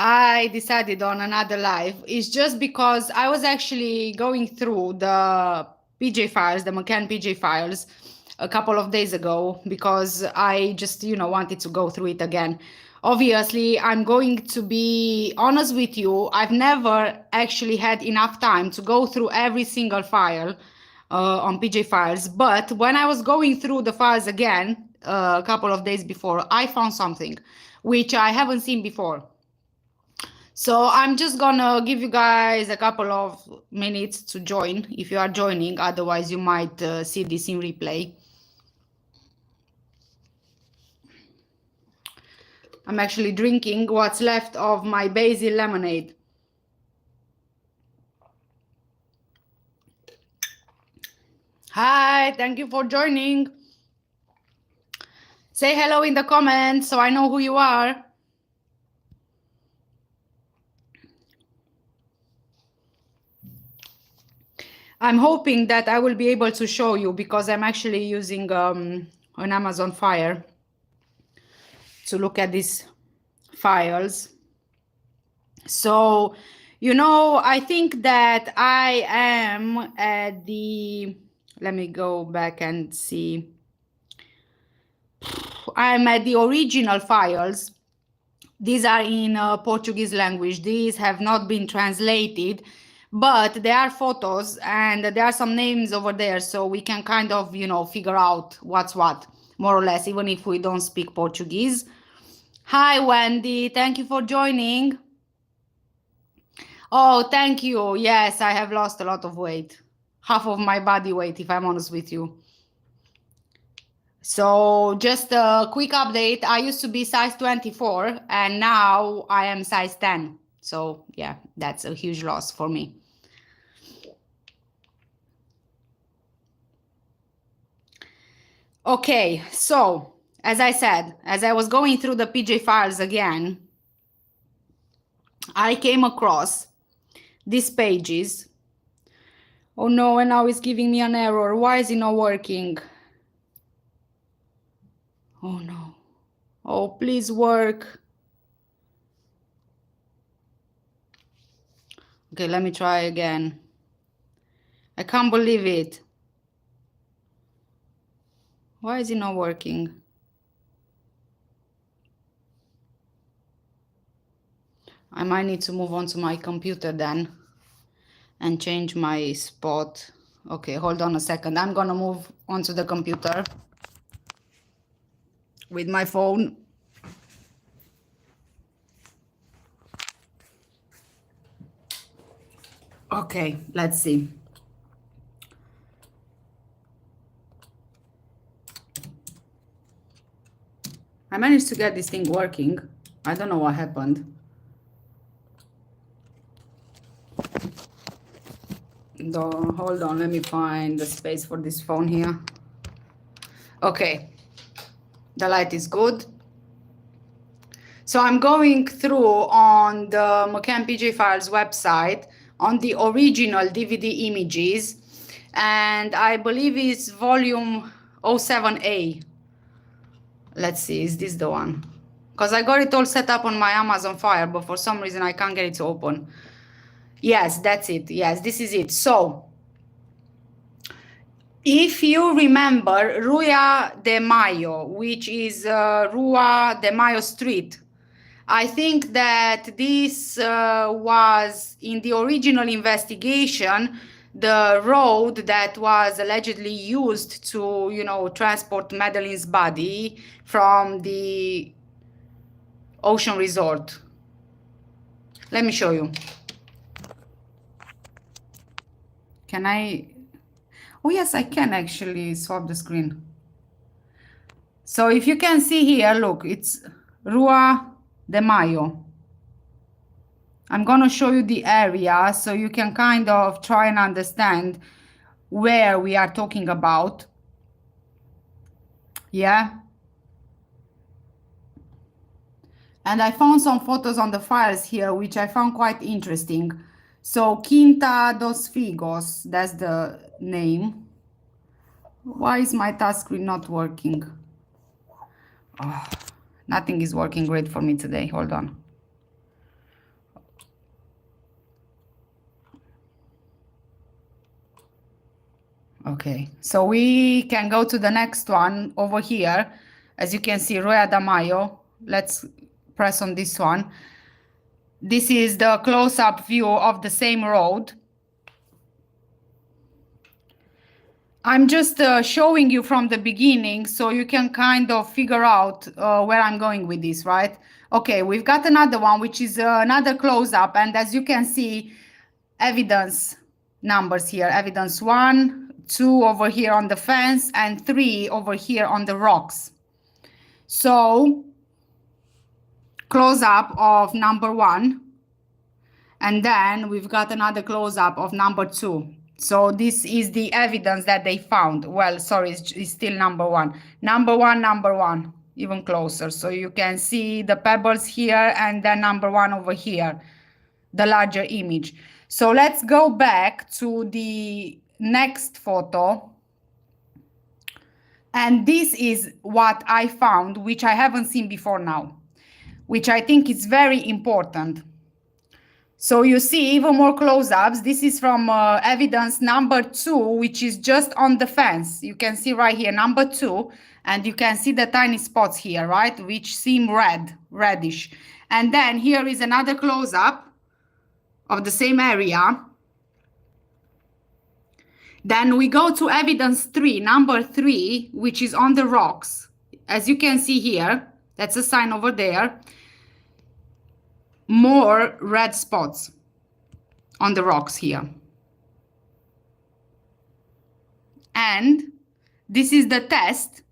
I decided on another live is just because I was actually going through the PJ files, the McCann PJ files, a couple of days ago because I just, wanted to go through it again. Obviously, I'm going to be honest with you. I've never actually had enough time to go through every single file on PJ files. But when I was going through the files again a couple of days before, I found something which I haven't seen before. So I'm just gonna give you guys a couple of minutes to join if you are joining, otherwise you might see this in replay. I'm actually drinking what's left of my basil lemonade. Hi, thank you for joining. Say hello in the comments so I know who you are. I'm hoping that I will be able to show you because I'm actually using an Amazon Fire to look at these files. So, I think that I am at the, let me go back and see. I'm at the original files. These are in Portuguese language. These have not been translated, but there are photos and there are some names over there, so we can kind of, figure out what's what, more or less, even if we don't speak Portuguese. Hi, Wendy. Thank you for joining. Oh, thank you. Yes, I have lost a lot of weight. Half of my body weight, if I'm honest with you. So just a quick update. I used to be size 24 and now I am size 10. So yeah, that's a huge loss for me. Okay, so as I said, as I was going through the PJ files again, I came across these pages. Oh no, and now it's giving me an error. Why is it not working? Oh no. Oh, please work. Okay, let me try again. I can't believe it. Why is it not working? I might need to move on to my computer then and change my spot. Okay, hold on a second. I'm gonna move onto the computer with my phone. Okay, let's see. I managed to get this thing working. I don't know what happened. Hold on, let me find the space for this phone here. Okay, the light is good. So I'm going through on the McCann PJ Files website on the original DVD images, and I believe it's volume 07A. Let's see, is this the one? Because I got it all set up on my Amazon Fire, but for some reason I can't get it to open. Yes, that's it. Yes, this is it. So, if you remember Rua de Mayo, which is Rua de Mayo Street, I think that this was in the original investigation, the road that was allegedly used to, transport Madeleine's body from the ocean resort. Let me show you. Can I? Oh, yes, I can actually swap the screen. So if you can see here, look, it's Rua de Mayo. I'm going to show you the area so you can kind of try and understand where we are talking about. Yeah. And I found some photos on the files here, which I found quite interesting. So Quinta dos Figos, that's the name. Why is my task screen not working? Oh, nothing is working great for me today. Hold on. Okay, so we can go to the next one over here. As you can see, Roya da Mayo. Let's press on this one. This is the close-up view of the same road. I'm just showing you from the beginning so you can kind of figure out where I'm going with this, right? Okay, we've got another one, which is another close-up. And as you can see, evidence numbers here. Evidence 1, 2 over here on the fence, and 3 over here on the rocks. So, close-up of number 1. And then we've got another close-up of number 2. So this is the evidence that they found. Well, sorry, it's still number 1. Number 1, even closer. So you can see the pebbles here and then number 1 over here, the larger image. So let's go back to the next photo. And this is what I found, which I haven't seen before now, which I think is very important. So you see even more close-ups. This is from evidence number 2, which is just on the fence. You can see right here, number 2, and you can see the tiny spots here, right, which seem reddish. And then here is another close-up of the same area. Then we go to evidence 3, number 3, which is on the rocks. As you can see here, that's a sign over there. More red spots on the rocks here. And this is the test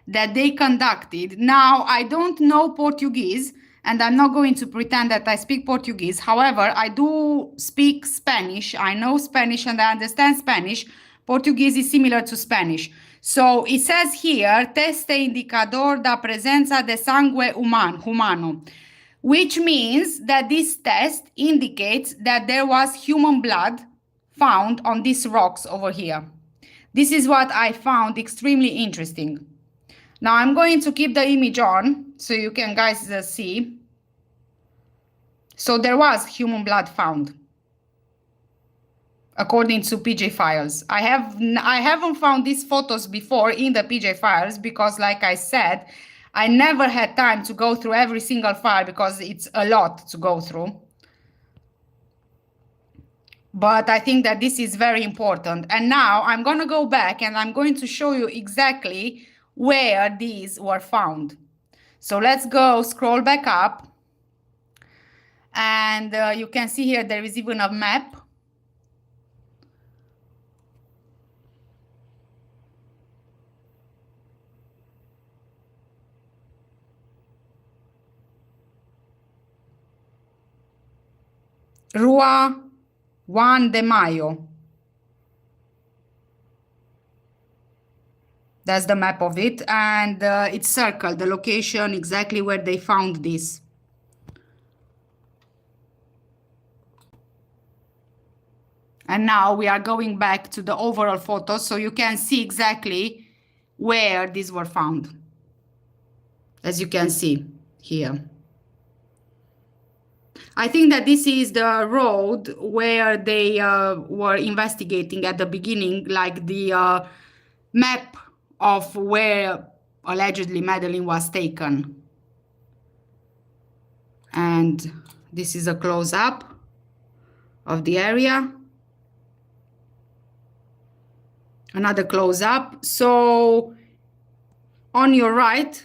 that they conducted. Now, I don't know Portuguese, and I'm not going to pretend that I speak Portuguese. However, I do speak Spanish. I know Spanish and I understand Spanish. Portuguese is similar to Spanish. So it says here, teste indicador da presenza de sangue humano, which means that this test indicates that there was human blood found on these rocks over here. This is what I found extremely interesting. Now I'm going to keep the image on so you can guys see. So there was human blood found, according to PJ files. I haven't found these photos before in the PJ files because, like I said, I never had time to go through every single file because it's a lot to go through. But I think that this is very important. And now I'm going to go back and I'm going to show you exactly where these were found. So let's go scroll back up. And you can see here there is even a map. Rua Juan de Mayo. That's the map of it, and it's circled, the location exactly where they found this. And now we are going back to the overall photos so you can see exactly where these were found, as you can see here. I think that this is the road where they were investigating at the beginning, like the map of where allegedly Madeleine was taken. And this is a close-up of the area. Another close-up. So on your right,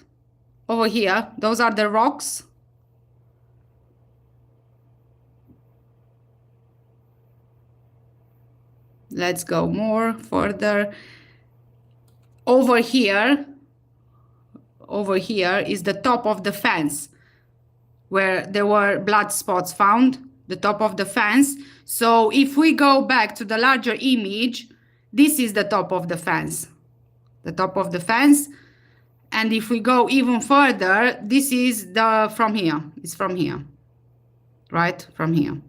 over here, those are the rocks. Let's go more further. Over here is the top of the fence where there were blood spots found, the top of the fence. So if we go back to the larger image, this is the top of the fence, And if we go even further, this is from here, right? From here.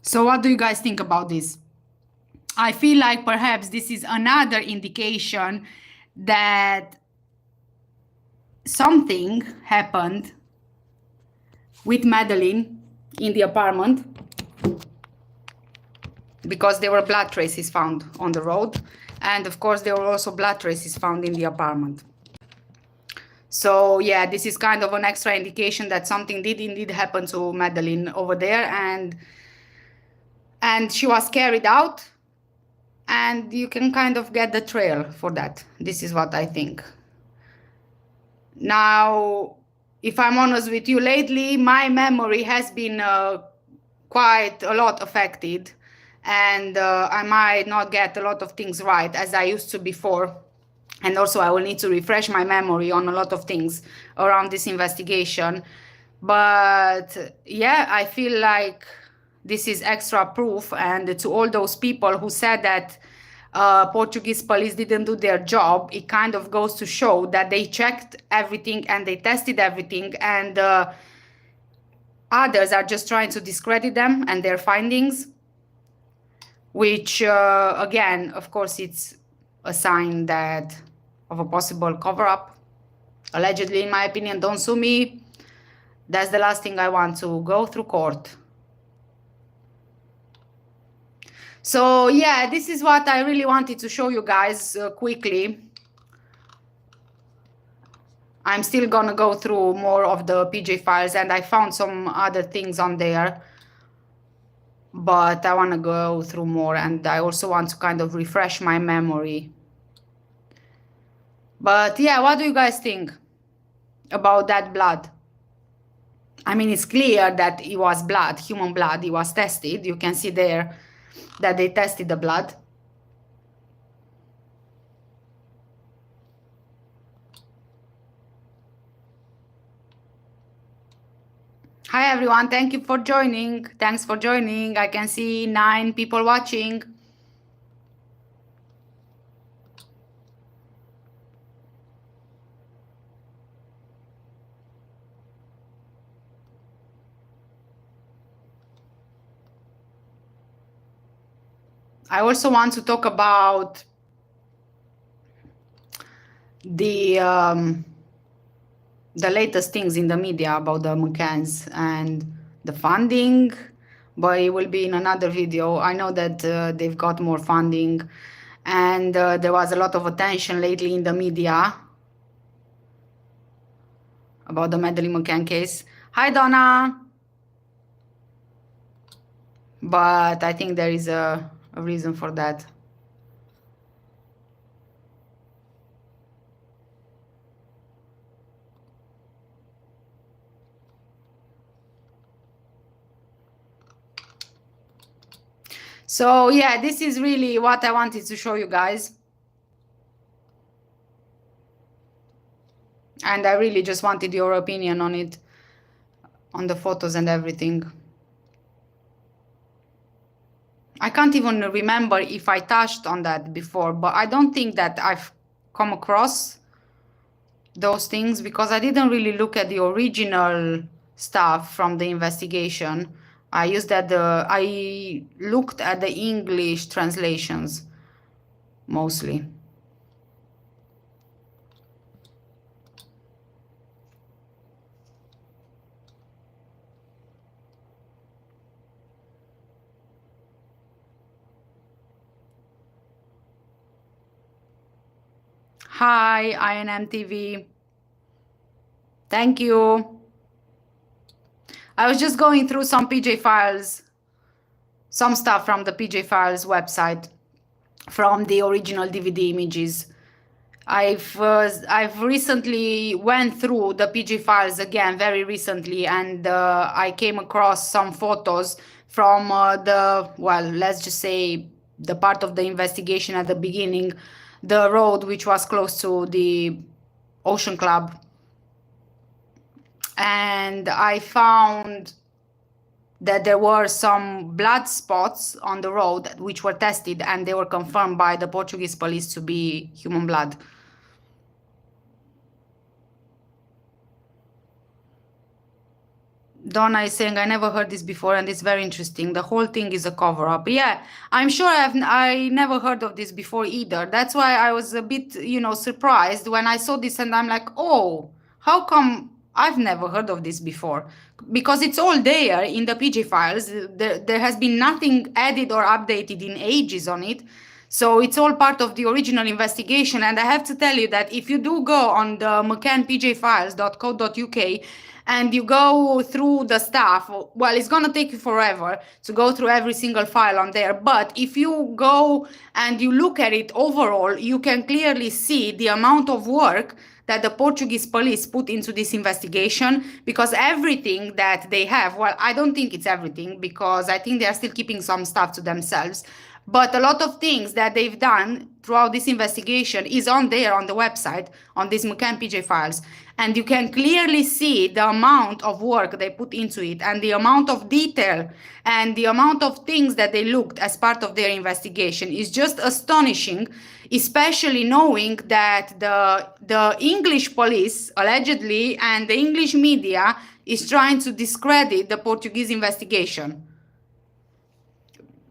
So what do you guys think about this? I feel like perhaps this is another indication that something happened with Madeleine in the apartment, because there were blood traces found on the road, and of course there were also blood traces found in the apartment. So yeah, this is kind of an extra indication that something did indeed happen to Madeleine over there, and she was carried out, and you can kind of get the trail for that. This is what I think. Now, if I'm honest with you, lately my memory has been quite a lot affected, and I might not get a lot of things right as I used to before. And also I will need to refresh my memory on a lot of things around this investigation. But yeah, I feel like this is extra proof, and to all those people who said that Portuguese police didn't do their job, it kind of goes to show that they checked everything and they tested everything, and others are just trying to discredit them and their findings, which again, of course, it's a sign that of a possible cover-up. Allegedly, in my opinion. Don't sue me. That's the last thing I want, to go through court. So yeah, this is what I really wanted to show you guys quickly. I'm still gonna go through more of the PJ files, and I found some other things on there, but I want to go through more, and I also want to kind of refresh my memory. But yeah, what do you guys think about that blood? I mean, it's clear that it was blood, human blood. It was tested. You can see there that they tested the blood. Hi everyone, thank you for joining. Thanks for joining. I can see 9 people watching. I also want to talk about the latest things in the media about the McCanns and the funding, but it will be in another video. I know that they've got more funding, and there was a lot of attention lately in the media about the Madeleine McCann case. Hi, Donna. But I think there is a reason for that. So yeah, this is really what I wanted to show you guys. And I really just wanted your opinion on it, on the photos and everything. I can't even remember if I touched on that before, but I don't think that I've come across those things, because I didn't really look at the original stuff from the investigation. I looked at the English translations mostly. Hi, INM TV. Thank you. I was just going through some PJ files, some stuff from the PJ files website, from the original DVD images. I've recently went through the PJ files again, very recently, and I came across some photos from let's just say the part of the investigation at the beginning, the road which was close to the Ocean Club. And I found that there were some blood spots on the road which were tested, and they were confirmed by the Portuguese police to be human blood. Donna is saying, I never heard this before, and it's very interesting. The whole thing is a cover-up. Yeah, I'm sure I never heard of this before either. That's why I was a bit, surprised when I saw this, and I'm like, oh, how come I've never heard of this before? Because it's all there in the PG files. There has been nothing added or updated in ages on it. So it's all part of the original investigation. And I have to tell you that if you do go on the mccannpjfiles.co.uk and you go through the stuff, well, it's going to take you forever to go through every single file on there. But if you go and you look at it overall, you can clearly see the amount of work that the Portuguese police put into this investigation, because everything that they have, well, I don't think it's everything, because I think they are still keeping some stuff to themselves. But a lot of things that they've done throughout this investigation is on there on the website, on these McCann PJ files. And you can clearly see the amount of work they put into it and the amount of detail and the amount of things that they looked as part of their investigation is just astonishing, especially knowing that the English police, allegedly, and the English media is trying to discredit the Portuguese investigation.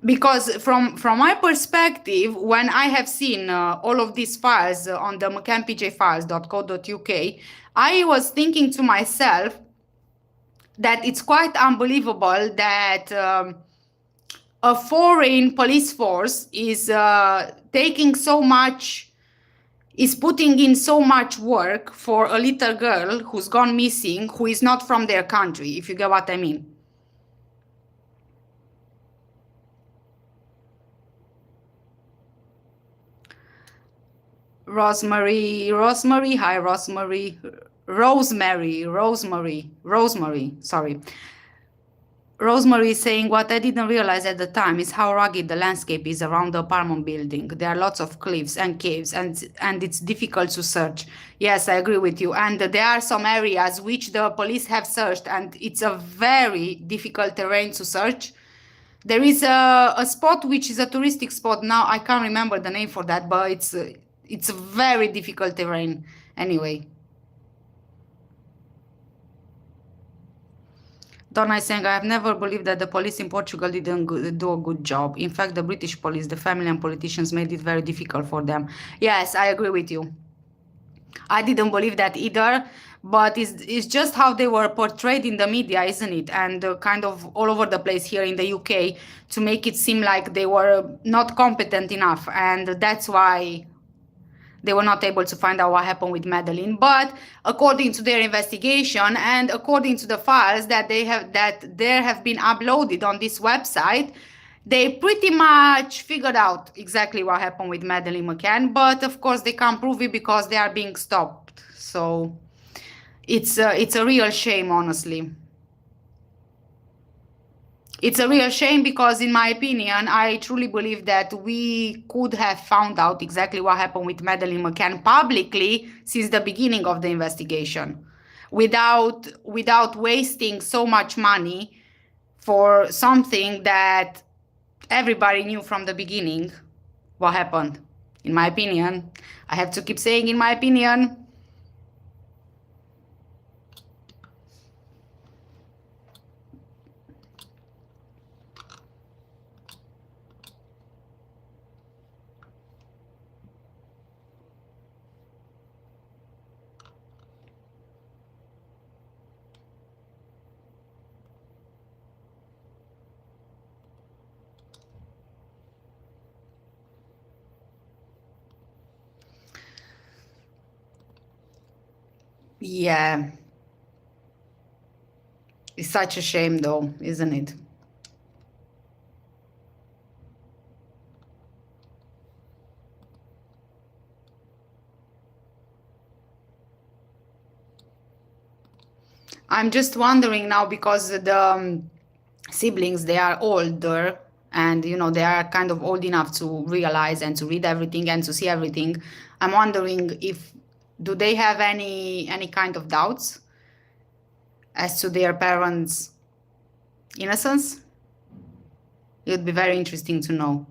Because from my perspective, when I have seen all of these files on the mccannpjfiles.co.uk, I was thinking to myself that it's quite unbelievable that a foreign police force is taking so much, is putting in so much work for a little girl who's gone missing, who is not from their country, if you get what I mean. Rosemary, hi, Rosemary. Rosemary, sorry. Rosemary is saying, what I didn't realize at the time is how rugged the landscape is around the apartment building. There are lots of cliffs and caves, and it's difficult to search. Yes, I agree with you. And there are some areas which the police have searched, and it's a very difficult terrain to search. There is a spot which is a touristic spot. Now I can't remember the name for that, but it's a very difficult terrain anyway. Donna is saying, I have never believed that the police in Portugal didn't do a good job. In fact, the British police, the family and politicians made it very difficult for them. Yes, I agree with you. I didn't believe that either, but it's just how they were portrayed in the media, isn't it? And kind of all over the place here in the UK to make it seem like they were not competent enough. And that's why they were not able to find out what happened with Madeleine. But according to their investigation and according to the files that there have been uploaded on this website, they pretty much figured out exactly what happened with Madeleine McCann. But of course, they can't prove it because they are being stopped. So it's a real shame, honestly. It's a real shame because, in my opinion, I truly believe that we could have found out exactly what happened with Madeleine McCann publicly since the beginning of the investigation, without wasting so much money for something that everybody knew from the beginning what happened. In my opinion, I have to keep saying, in my opinion. Yeah, it's such a shame though, isn't it? I'm just wondering now because the siblings, they are older and they are kind of old enough to realize and to read everything and to see everything. I'm wondering if do they have any kind of doubts as to their parents' innocence? It would be very interesting to know.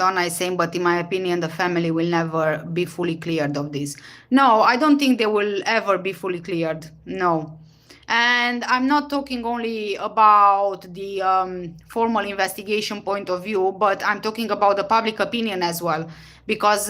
Donna is saying, but in my opinion, the family will never be fully cleared of this. No, I don't think they will ever be fully cleared. No. And I'm not talking only about the formal investigation point of view, but I'm talking about the public opinion as well. Because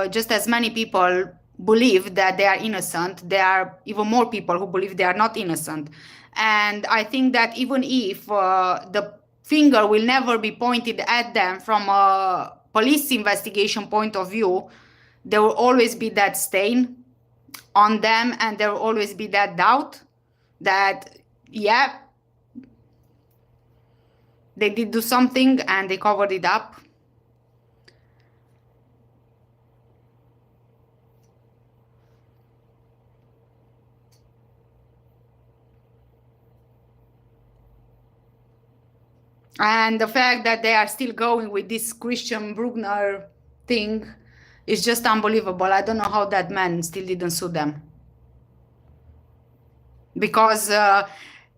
just as many people believe that they are innocent, there are even more people who believe they are not innocent. And I think that even if the finger will never be pointed at them from a police investigation point of view, there will always be that stain on them, and there will always be that doubt that, yeah, they did do something and they covered it up. And the fact that they are still going with this Christian Bruckner thing is just unbelievable. I don't know how that man still didn't sue them. Because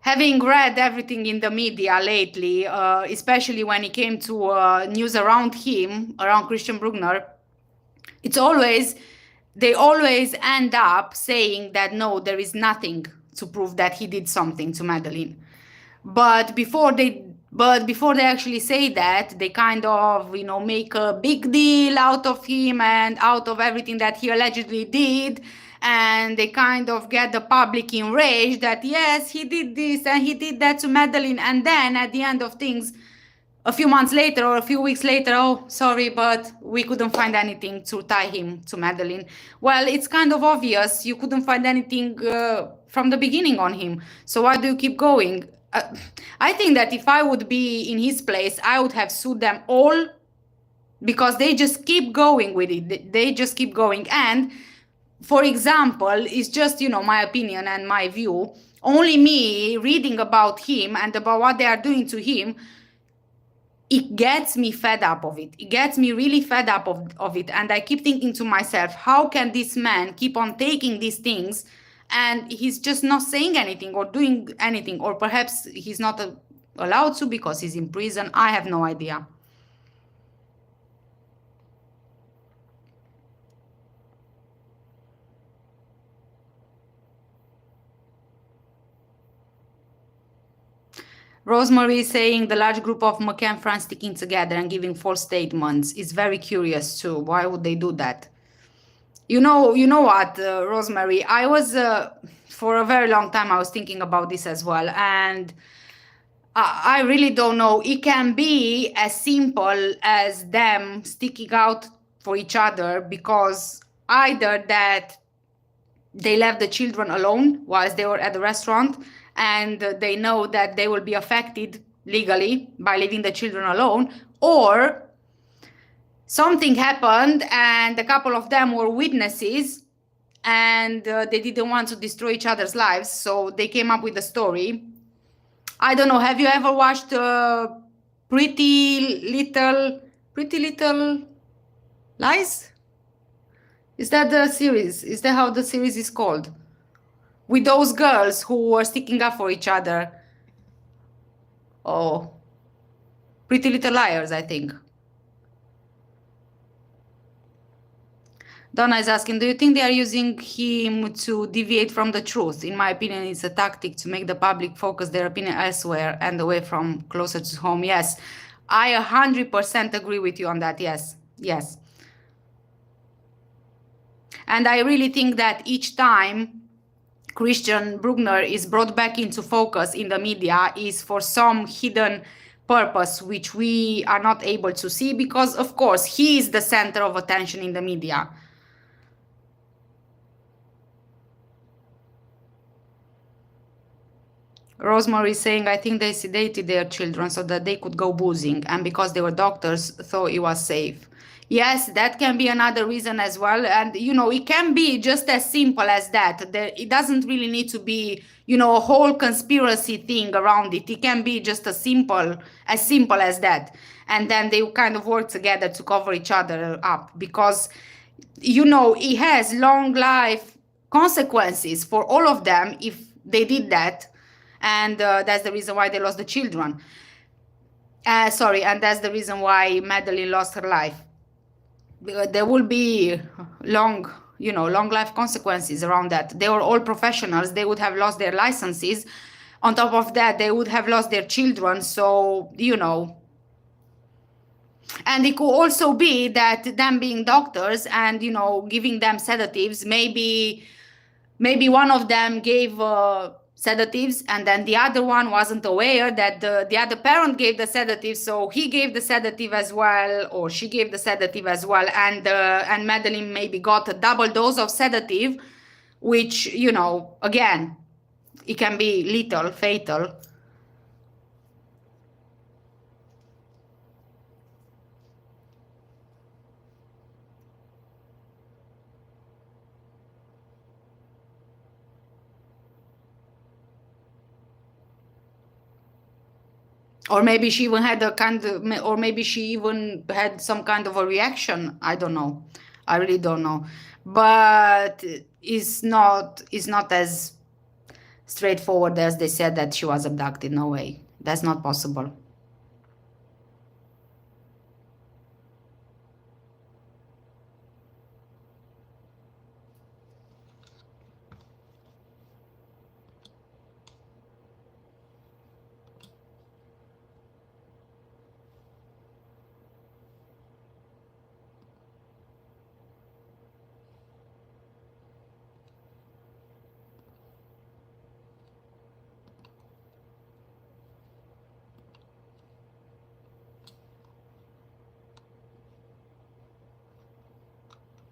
having read everything in the media lately, especially when it came to news around him, around Christian Bruckner, they always end up saying that no, there is nothing to prove that he did something to Madeleine. But before they actually say that, they kind of, make a big deal out of him and out of everything that he allegedly did. And they kind of get the public enraged that, yes, he did this and he did that to Madeleine. And then at the end of things, a few months later or a few weeks later, oh, sorry, but we couldn't find anything to tie him to Madeleine. Well, it's kind of obvious. You couldn't find anything from the beginning on him. So why do you keep going? I think that if I would be in his place, I would have sued them all, because they just keep going with it. They just keep going. And for example, it's just, my opinion and my view. Only me reading about him and about what they are doing to him, it gets me fed up of it. It gets me really fed up of it. And I keep thinking to myself, how can this man keep on taking these things and he's just not saying anything or doing anything? Or perhaps he's not allowed to because he's in prison. I have no idea. Rosemary is saying the large group of McCann friends sticking together and giving false statements is very curious too. Why would they do that? You know what, Rosemary? I was, for a very long time, I was thinking about this as well. And I really don't know. It can be as simple as them sticking out for each other because either that they left the children alone whilst they were at the restaurant, and they know that they will be affected legally by leaving the children alone, or something happened and a couple of them were witnesses and they didn't want to destroy each other's lives, so they came up with a story. I don't know. Have you ever watched Pretty Little Lies? Is that the series? Is that how the series is called? With those girls who were sticking up for each other. Oh, Pretty Little Liars, I think. Donna is asking, do you think they are using him to deviate from the truth? In my opinion, it's a tactic to make the public focus their opinion elsewhere and away from closer to home. Yes, I 100% agree with you on that. Yes, yes. And I really think that each time Christian Bruckner is brought back into focus in the media is for some hidden purpose which we are not able to see, because of course he is the center of attention in the media. Rosemary is saying, I think they sedated their children so that they could go boozing, and because they were doctors thought it was safe. Yes, that can be another reason as well. And, it can be just as simple as that. It doesn't really need to be, a whole conspiracy thing around it. It can be just as simple as that. And then they kind of work together to cover each other up, because, it has long life consequences for all of them if they did that. And that's the reason why they lost the children. And that's the reason why Madeleine lost her life. there will be long, long life consequences around that. They were all professionals. They would have lost their licenses. On top of that, they would have lost their children. So, and it could also be that them being doctors and, giving them sedatives, maybe one of them gave sedatives, and then the other one wasn't aware that the other parent gave the sedative, so he gave the sedative as well, or she gave the sedative as well, and Madeleine maybe got a double dose of sedative, which, again, it can be lethal, fatal. Or maybe she even had or maybe she even had some kind of a reaction. I don't know. I really don't know. But it's not as straightforward as they said that she was abducted. No way. That's not possible.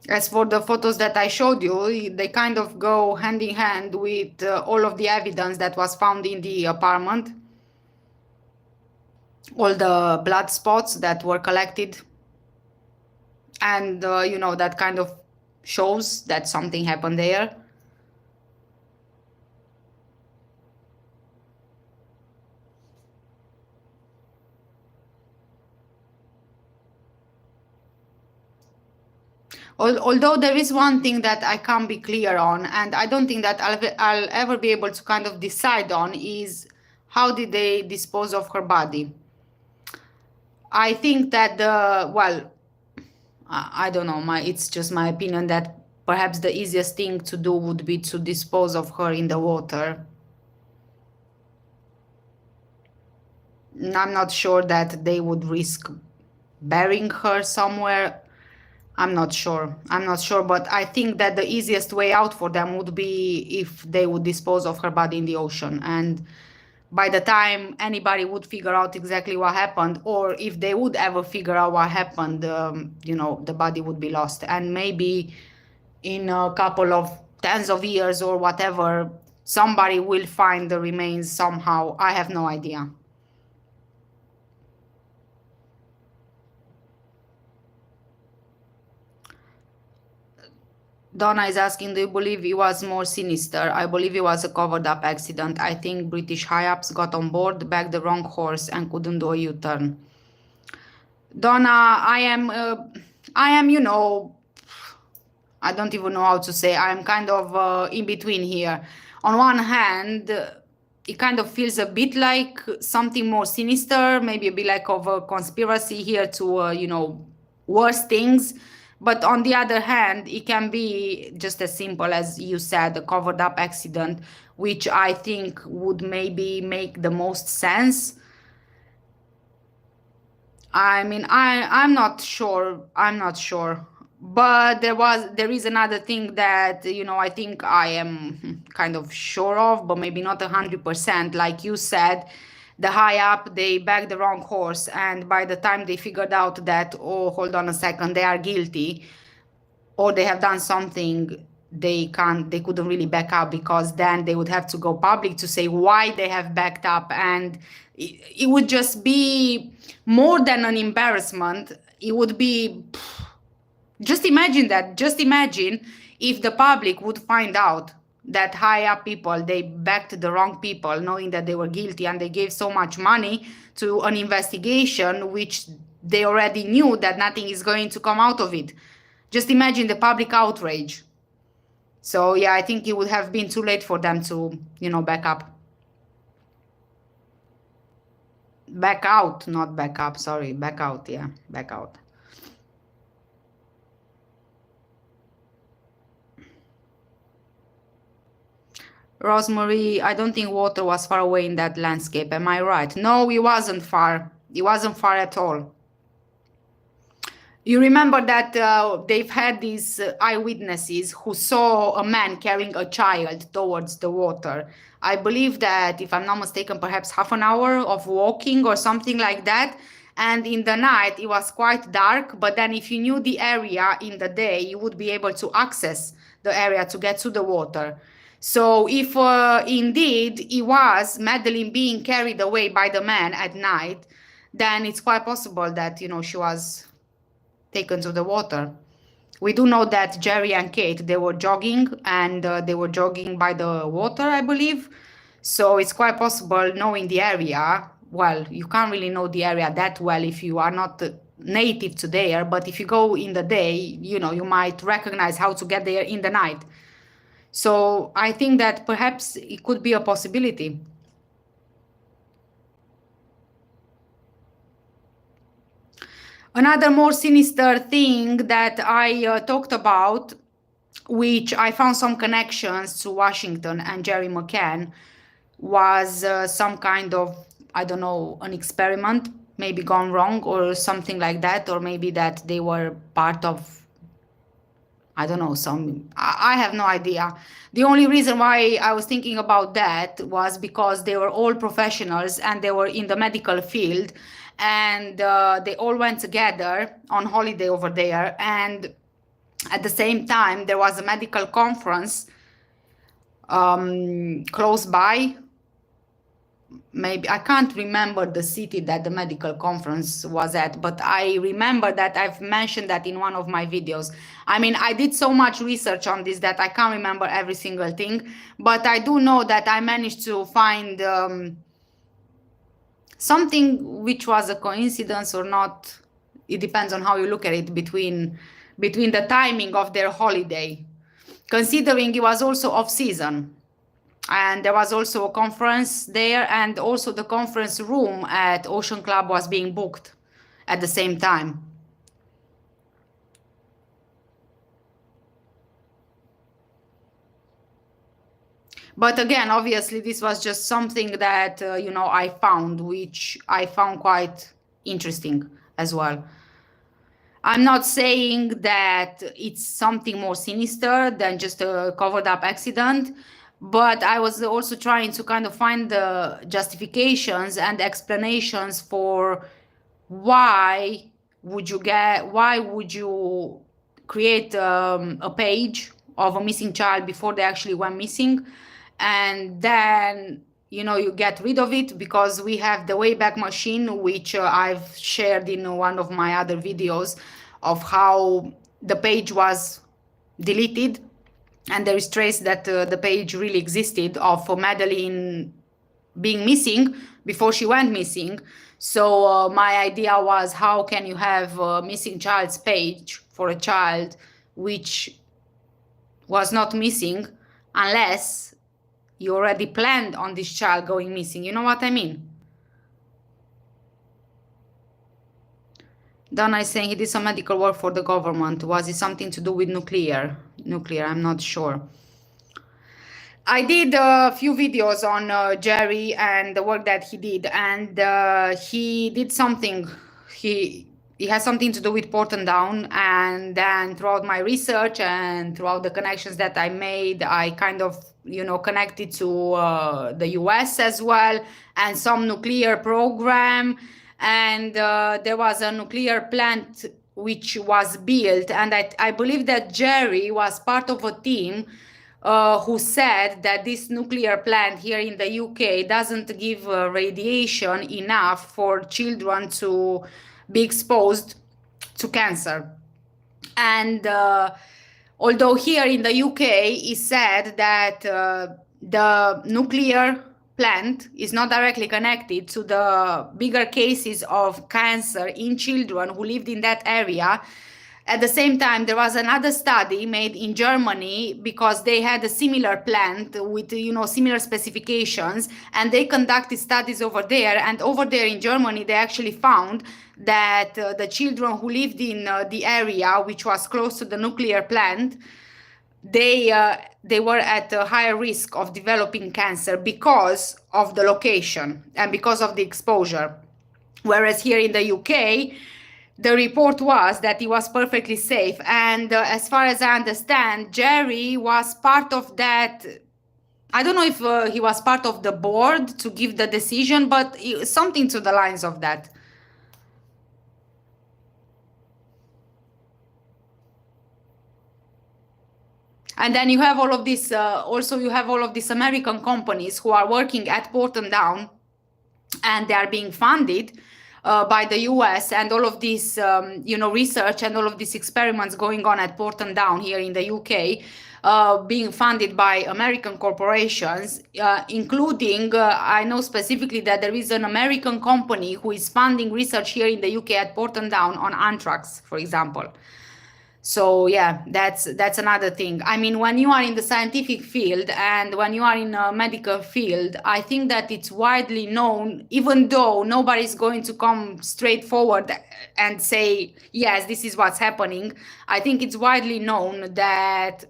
As for the photos that I showed you, they kind of go hand in hand with all of the evidence that was found in the apartment. All the blood spots that were collected. And, that kind of shows that something happened there. Although there is one thing that I can't be clear on, and I don't think that I'll ever be able to kind of decide on, is how did they dispose of her body? I think that I don't know, it's just my opinion that perhaps the easiest thing to do would be to dispose of her in the water. I'm not sure that they would risk burying her somewhere. I'm not sure, but I think that the easiest way out for them would be if they would dispose of her body in the ocean. And by the time anybody would figure out exactly what happened, or if they would ever figure out what happened, the body would be lost. And maybe in a couple of tens of years or whatever, somebody will find the remains somehow. I have no idea. Donna is asking, do you believe it was more sinister? I believe it was a covered-up accident. I think British high-ups got on board, backed the wrong horse, and couldn't do a U-turn. Donna, I am, I don't even know how to say. I'm kind of in between here. On one hand, it kind of feels a bit like something more sinister, maybe a bit like of a conspiracy here to, worse things. But on the other hand, it can be just as simple as you said, a covered up accident, which I think would maybe make the most sense. I mean, I'm not sure. But there is another thing that, I think I am kind of sure of, but maybe not 100%. Like you said, the high up, they backed the wrong horse. And by the time they figured out that, oh, hold on a second, they are guilty, or they have done something, they couldn't really back up, because then they would have to go public to say why they have backed up. And it would just be more than an embarrassment. It would be, just imagine that. Just imagine if the public would find out that high up people, they backed the wrong people, knowing that they were guilty, and they gave so much money to an investigation which they already knew that nothing is going to come out of it. Just imagine the public outrage. So yeah, I think it would have been too late for them to, back up. Back out, not back up, sorry, back out, yeah, back out. Rosemary, I don't think water was far away in that landscape. Am I right? No, it wasn't far. It wasn't far at all. You remember that they've had these eyewitnesses who saw a man carrying a child towards the water. I believe that, if I'm not mistaken, perhaps half an hour of walking or something like that. And in the night, it was quite dark. But then if you knew the area in the day, you would be able to access the area to get to the water. So if indeed it was Madeleine being carried away by the man at night, then it's quite possible that, you know, she was taken to the water. We do know that Jerry and Kate, they were jogging, and they were jogging by the water, I believe. So it's quite possible, knowing the area, well, you can't really know the area that well if you are not native to there, but if you go in the day, you know, you might recognize how to get there in the night. So I think that perhaps it could be a possibility. Another more sinister thing that I talked about, which I found some connections to Washington and Jerry McCann, was some kind of, I don't know, an experiment, maybe gone wrong or something like that, or maybe that they were part of, I don't know, I have no idea. The only reason why I was thinking about that was because they were all professionals and they were in the medical field, and they all went together on holiday over there. And at the same time, there was a medical conference close by. Maybe I can't remember the city that the medical conference was at, but I remember that I've mentioned that in one of my videos. I mean, I did so much research on this that I can't remember every single thing, but I do know that I managed to find something which was a coincidence or not. It depends on how you look at it, between the timing of their holiday, considering it was also off season. And there was also a conference there, and also the conference room at Ocean Club was being booked at the same time. But again, obviously, this was just something that, you know, I found, which I found quite interesting as well. I'm not saying that it's something more sinister than just a covered up accident, but I was also trying to kind of find the justifications and explanations for why would you create a page of a missing child before they actually went missing, and then, you know, you get rid of it because we have the Wayback Machine, which I've shared in one of my other videos, of how the page was deleted, and there is trace that the page really existed of Madeleine being missing before she went missing. So my idea was, how can you have a missing child's page for a child which was not missing unless you already planned on this child going missing? You know what I mean? Donna is saying he did some medical work for the government. Was it something to do with nuclear? I'm not sure. I did a few videos on Jerry and the work that he did, and he did something. He has something to do with Porton Down, and then throughout my research and throughout the connections that I made, I kind of, you know, connected to the US as well, and some nuclear program. And there was a nuclear plant which was built, and I believe that Jerry was part of a team who said that this nuclear plant here in the UK doesn't give radiation enough for children to be exposed to cancer. And although here in the UK it said that the nuclear plant is not directly connected to the bigger cases of cancer in children who lived in that area, at the same time there was another study made in Germany, because they had a similar plant with, you know, similar specifications, and they conducted studies over there. And over there in Germany they actually found that the children who lived in the area which was close to the nuclear plant, they were at a higher risk of developing cancer because of the location and because of the exposure. Whereas here in the UK, the report was that he was perfectly safe. And as far as I understand, Jerry was part of that. I don't know if he was part of the board to give the decision, but something to the lines of that. And then you have all of this, also you have all of these American companies who are working at Porton Down, and they are being funded by the US, and all of this, research and all of these experiments going on at Porton Down here in the UK, being funded by American corporations, including, I know specifically that there is an American company who is funding research here in the UK at Porton Down on anthrax, for example. So yeah, that's another thing. I mean, when you are in the scientific field and when you are in a medical field, I think that it's widely known, even though nobody's going to come straight forward and say, yes, this is what's happening. I think it's widely known that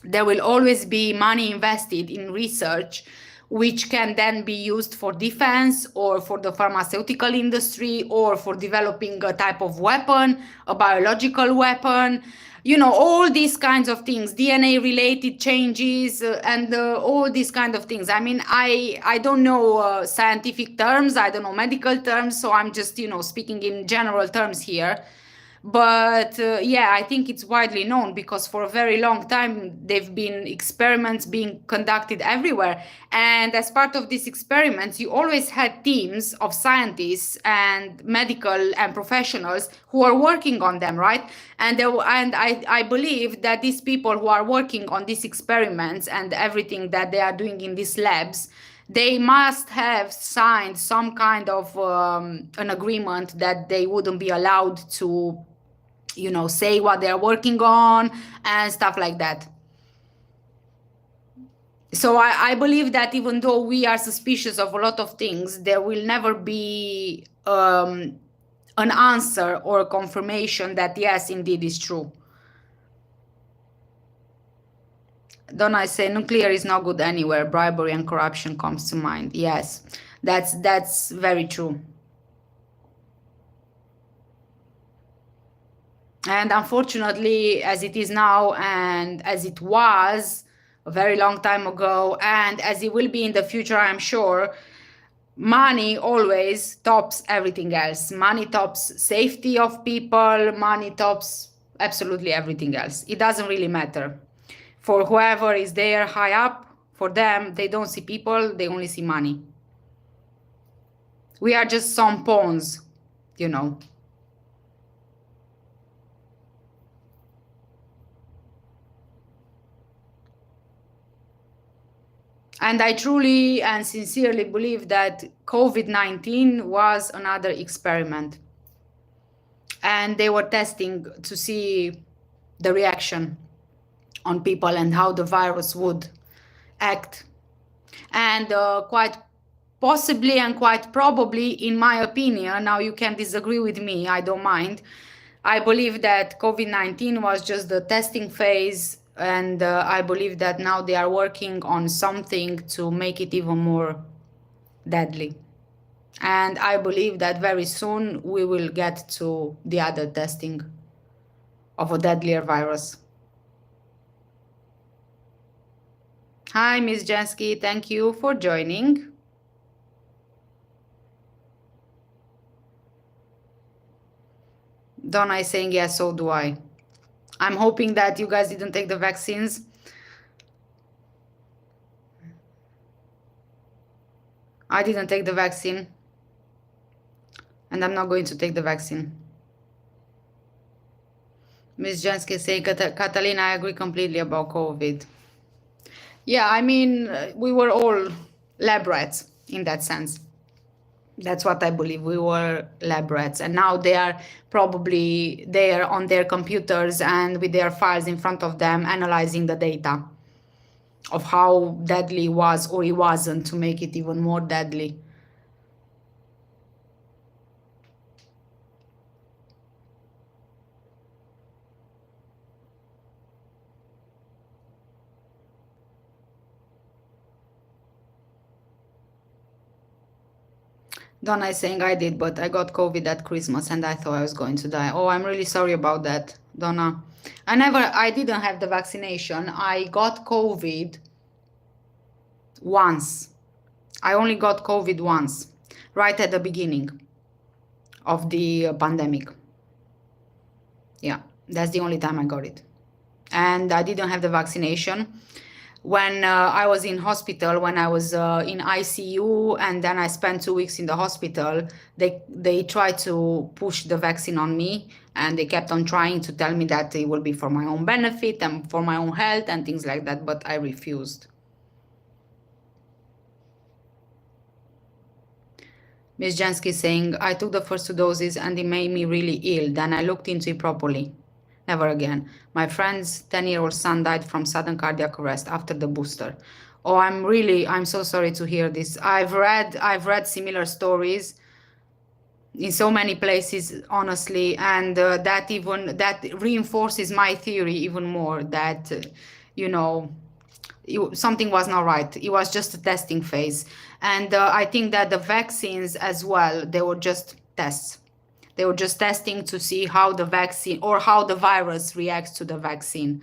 there will always be money invested in research which can then be used for defense or for the pharmaceutical industry or for developing a type of weapon, a biological weapon, all these kinds of things, DNA related changes, and all these kind of things. I mean, I don't know scientific terms, I don't know medical terms, so I'm just, speaking in general terms here. But yeah, I think it's widely known because for a very long time there've been experiments being conducted everywhere, and as part of these experiments you always had teams of scientists and medical and professionals who are working on them, right? And I believe that these people who are working on these experiments and everything that they are doing in these labs, they must have signed some kind of an agreement that they wouldn't be allowed to, say what they're working on and stuff like that. So I believe that even though we are suspicious of a lot of things, there will never be an answer or a confirmation that yes, indeed is true. Don't I say nuclear is not good anywhere? Bribery and corruption comes to mind. Yes, that's very true. And unfortunately, as it is now and as it was a very long time ago and as it will be in the future, I'm sure, money always tops everything else. Money tops safety of people, money tops absolutely everything else. It doesn't really matter. For whoever is there high up, for them, they don't see people, they only see money. We are just some pawns, And I truly and sincerely believe that COVID-19 was another experiment. And they were testing to see the reaction on people and how the virus would act. And quite possibly and quite probably, in my opinion, now you can disagree with me, I don't mind, I believe that COVID-19 was just the testing phase, and I believe that now they are working on something to make it even more deadly. And I believe that very soon we will get to the other testing of a deadlier virus. Hi, Ms. Jansky, thank you for joining. Donna is saying yes, so do I. I'm hoping that you guys didn't take the vaccines. I didn't take the vaccine. And I'm not going to take the vaccine. Ms. Jansky is saying, Catalina, I agree completely about COVID. Yeah, I mean, we were all lab rats in that sense. That's what I believe. We were lab rats. And now they are probably there on their computers and with their files in front of them, analyzing the data of how deadly it was or it wasn't to make it even more deadly. Donna is saying I did, but I got COVID at Christmas and I thought I was going to die. Oh, I'm really sorry about that, Donna. I didn't have the vaccination. I got COVID once. I only got COVID once, right at the beginning of the pandemic. Yeah, that's the only time I got it. And I didn't have the vaccination. When I was in hospital, when I was in ICU, and then I spent 2 weeks in the hospital, they tried to push the vaccine on me, and they kept on trying to tell me that it will be for my own benefit and for my own health and things like that, but I refused. Miss Jansky saying, I took the first 2 doses and it made me really ill. Then I looked into it properly. Never again. My friend's 10-year-old son died from sudden cardiac arrest after the booster. Oh, I'm so sorry to hear this. I've read similar stories in so many places, honestly, and that reinforces my theory even more that, something was not right. It was just a testing phase. And I think that the vaccines as well, they were just tests. They were just testing to see how the vaccine or how the virus reacts to the vaccine.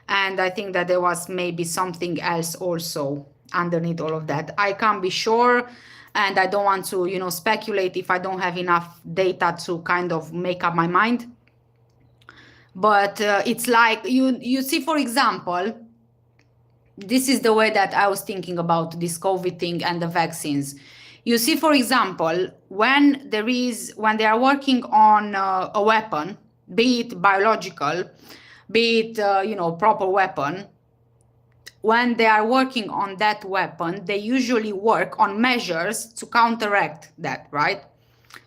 And I think that there was maybe something else also underneath all of that. I can't be sure, and I don't want to, speculate if I don't have enough data to kind of make up my mind. But it's like, you see, for example, this is the way that I was thinking about this COVID thing and the vaccines. You see, for example, when they are working on a weapon, be it biological, be it, proper weapon, when they are working on that weapon, they usually work on measures to counteract that, right?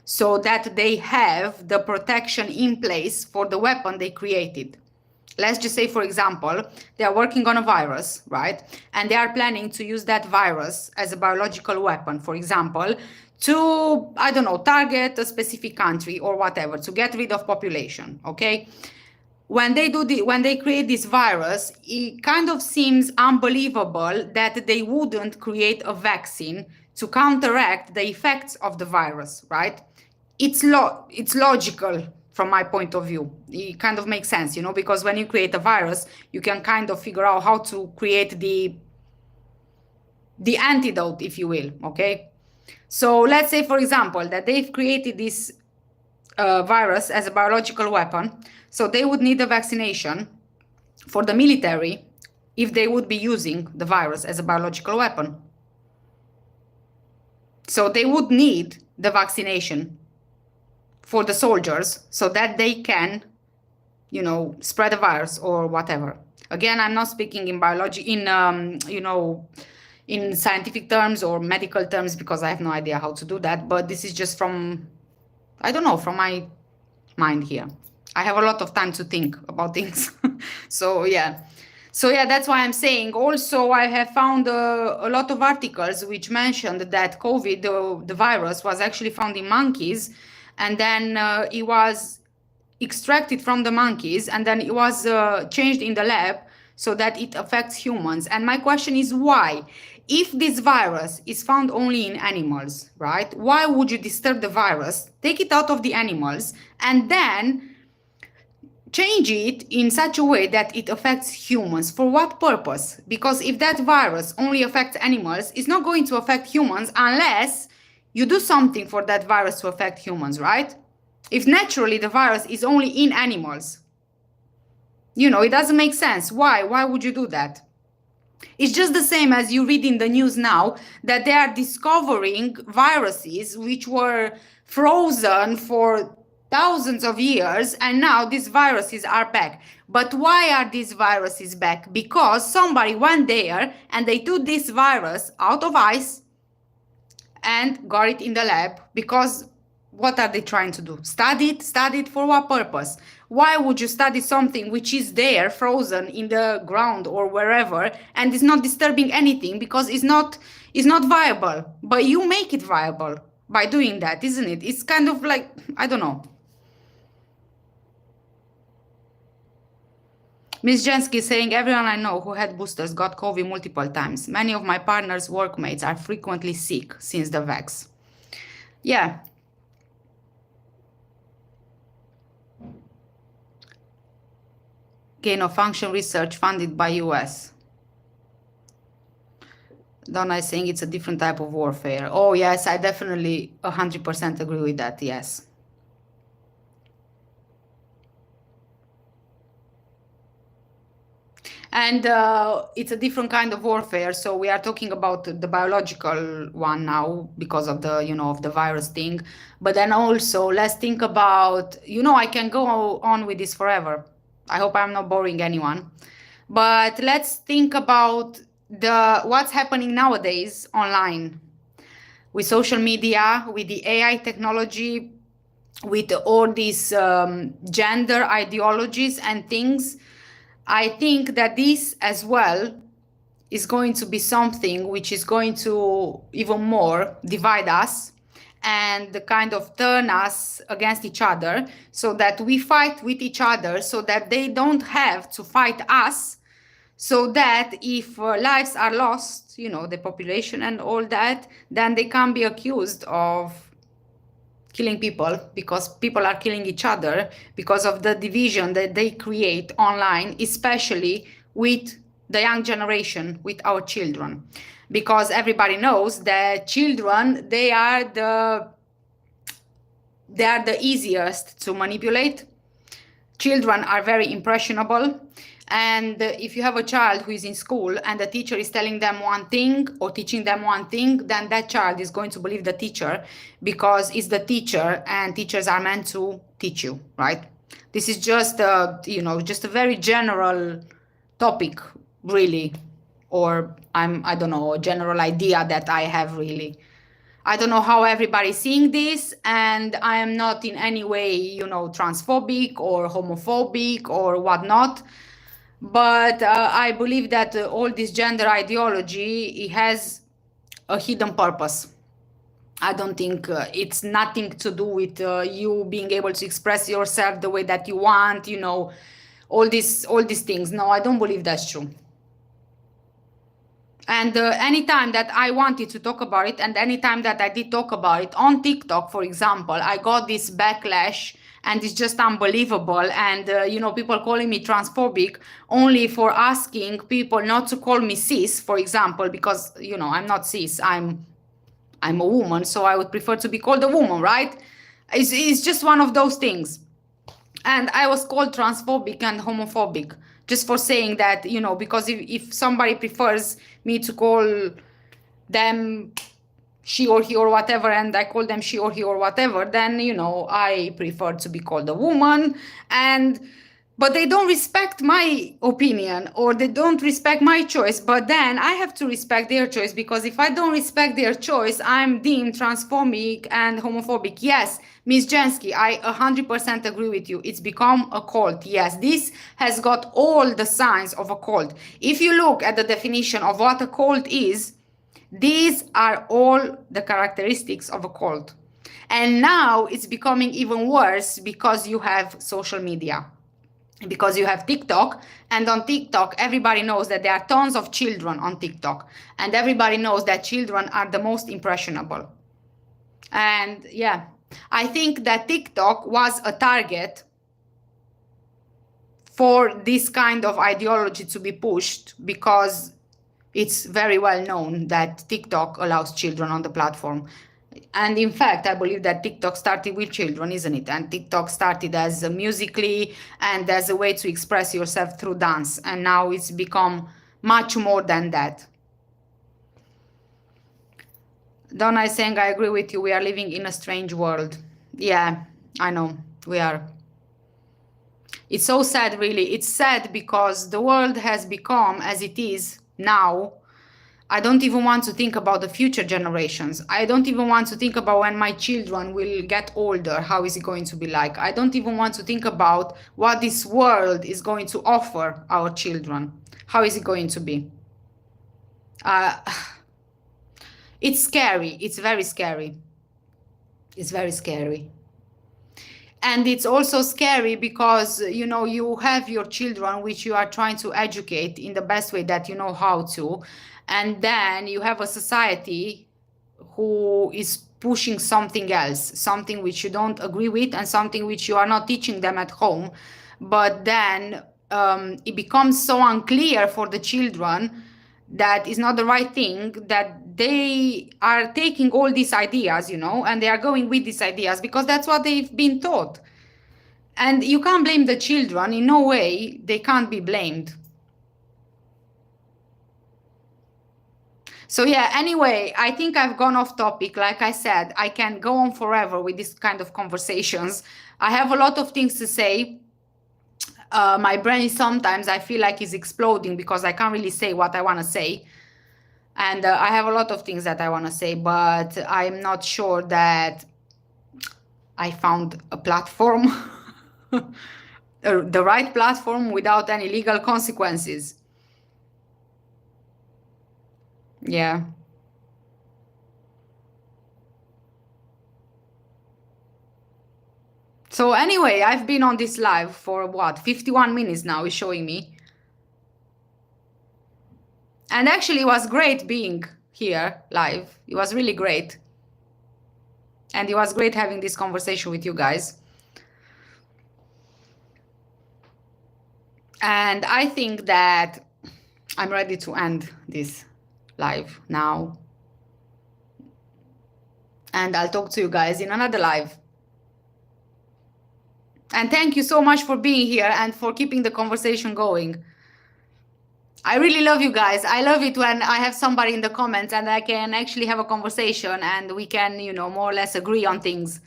So that they have the protection in place for the weapon they created. Let's just say, for example, they are working on a virus, right? And they are planning to use that virus as a biological weapon, for example, to, I don't know, target a specific country or whatever, to get rid of population, okay? When they create this virus, it kind of seems unbelievable that they wouldn't create a vaccine to counteract the effects of the virus, right? It's logical from my point of view. It kind of makes sense, because when you create a virus, you can kind of figure out how to create the antidote, if you will, okay? So let's say, for example, that they've created this virus as a biological weapon, so they would need a vaccination for the military if they would be using the virus as a biological weapon. So they would need the vaccination for the soldiers so that they can, spread the virus or whatever. Again, I'm not speaking in biology, in scientific terms or medical terms, because I have no idea how to do that. But this is just from my mind here. I have a lot of time to think about things. So yeah, that's why I'm saying. Also, I have found a lot of articles which mentioned that COVID, the virus, was actually found in monkeys. And then it was extracted from the monkeys, and then it was changed in the lab so that it affects humans. And my question is, why? If this virus is found only in animals, right? Why would you disturb the virus, take it out of the animals, and then change it in such a way that it affects humans? For what purpose? Because if that virus only affects animals, it's not going to affect humans unless you do something for that virus to affect humans, right? If naturally the virus is only in animals, it doesn't make sense. Why? Why would you do that? It's just the same as you read in the news now that they are discovering viruses which were frozen for thousands of years, and now these viruses are back. But why are these viruses back? Because somebody went there and they took this virus out of ice and got it in the lab. Because what are they trying to do? Study it for what purpose? Why would you study something which is there frozen in the ground or wherever and is not disturbing anything? Because it's not viable, but you make it viable by doing that, isn't it? It's kind of like, I don't know. Ms. Jensky saying, everyone I know who had boosters got COVID multiple times. Many of my partner's workmates are frequently sick since the vax. Yeah. Gain of function research funded by US. Donna is saying it's a different type of warfare. Oh, yes, I definitely 100% agree with that, yes. And it's a different kind of warfare. So we are talking about the biological one now because of the, of the virus thing. But then also let's think about, I can go on with this forever. I hope I'm not boring anyone. But let's think about what's happening nowadays online with social media, with the AI technology, with all these gender ideologies and things. I think that this as well is going to be something which is going to even more divide us and kind of turn us against each other, so that we fight with each other, so that they don't have to fight us, so that if lives are lost, the population and all that, then they can't be accused of killing people, because people are killing each other because of the division that they create online, especially with the young generation, with our children. Because everybody knows that children, they are the easiest to manipulate. Children are very impressionable. And if you have a child who is in school and the teacher is telling them one thing or teaching them one thing, then that child is going to believe the teacher, because it's the teacher and teachers are meant to teach you, right? This is just just a very general topic, really, or I don't know, a general idea that I have, really. I don't know how everybody's seeing this, and I am not in any way, transphobic or homophobic or whatnot. But I believe that all this gender ideology, it has a hidden purpose. I don't think it's nothing to do with you being able to express yourself the way that you want, all these things. No, I don't believe that's true. And anytime that I wanted to talk about it, and anytime that I did talk about it on TikTok, for example, I got this backlash, and it's just unbelievable. And people calling me transphobic only for asking people not to call me cis, for example, because I'm not cis. I'm a woman, so I would prefer to be called a woman, right? It's just one of those things. And I was called transphobic and homophobic just for saying that, because if somebody prefers me to call them she or he or whatever, and I call them she or he or whatever, then, I prefer to be called a woman. But they don't respect my opinion, or they don't respect my choice. But then I have to respect their choice, because if I don't respect their choice, I'm deemed transphobic and homophobic. Yes, Ms. Jensky, I 100% agree with you. It's become a cult. Yes, this has got all the signs of a cult. If you look at the definition of what a cult is, these are all the characteristics of a cult. And now it's becoming even worse because you have social media, because you have TikTok, and on TikTok, everybody knows that there are tons of children on TikTok, and everybody knows that children are the most impressionable. And yeah, I think that TikTok was a target for this kind of ideology to be pushed, because it's very well known that TikTok allows children on the platform. And in fact, I believe that TikTok started with children, isn't it? And TikTok started as a musically and as a way to express yourself through dance. And now it's become much more than that. Donna is saying, I agree with you. We are living in a strange world. Yeah, I know. We are. It's so sad, really. It's sad because the world has become as it is now. I don't even want to think about the future generations. I don't even want to think about when my children will get older, how is it going to be like. I don't even want to think about what this world is going to offer our children. How is it going to be? It's scary. It's very scary. It's very scary. And it's also scary because, you have your children, which you are trying to educate in the best way that you know how to. And then you have a society who is pushing something else, something which you don't agree with and something which you are not teaching them at home. But then it becomes so unclear for the children that is not the right thing, that they are taking all these ideas, and they are going with these ideas because that's what they've been taught. And you can't blame the children. In no way they can't be blamed. So yeah, anyway, I think I've gone off topic. Like I said, I can go on forever with this kind of conversations. I have a lot of things to say. My brain sometimes I feel like is exploding because I can't really say what I want to say. And I have a lot of things that I want to say, but I'm not sure that I found a platform, the right platform without any legal consequences. Yeah. So anyway, I've been on this live for what, 51 minutes now is showing me. And actually it was great being here live. It was really great. And it was great having this conversation with you guys. And I think that I'm ready to end this live now. And I'll talk to you guys in another live. And thank you so much for being here and for keeping the conversation going. I really love you guys. I love it when I have somebody in the comments and I can actually have a conversation and we can, more or less agree on things.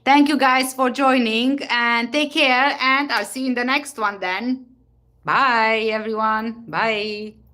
Thank you guys for joining and take care, and I'll see you in the next one then. Bye, everyone. Bye.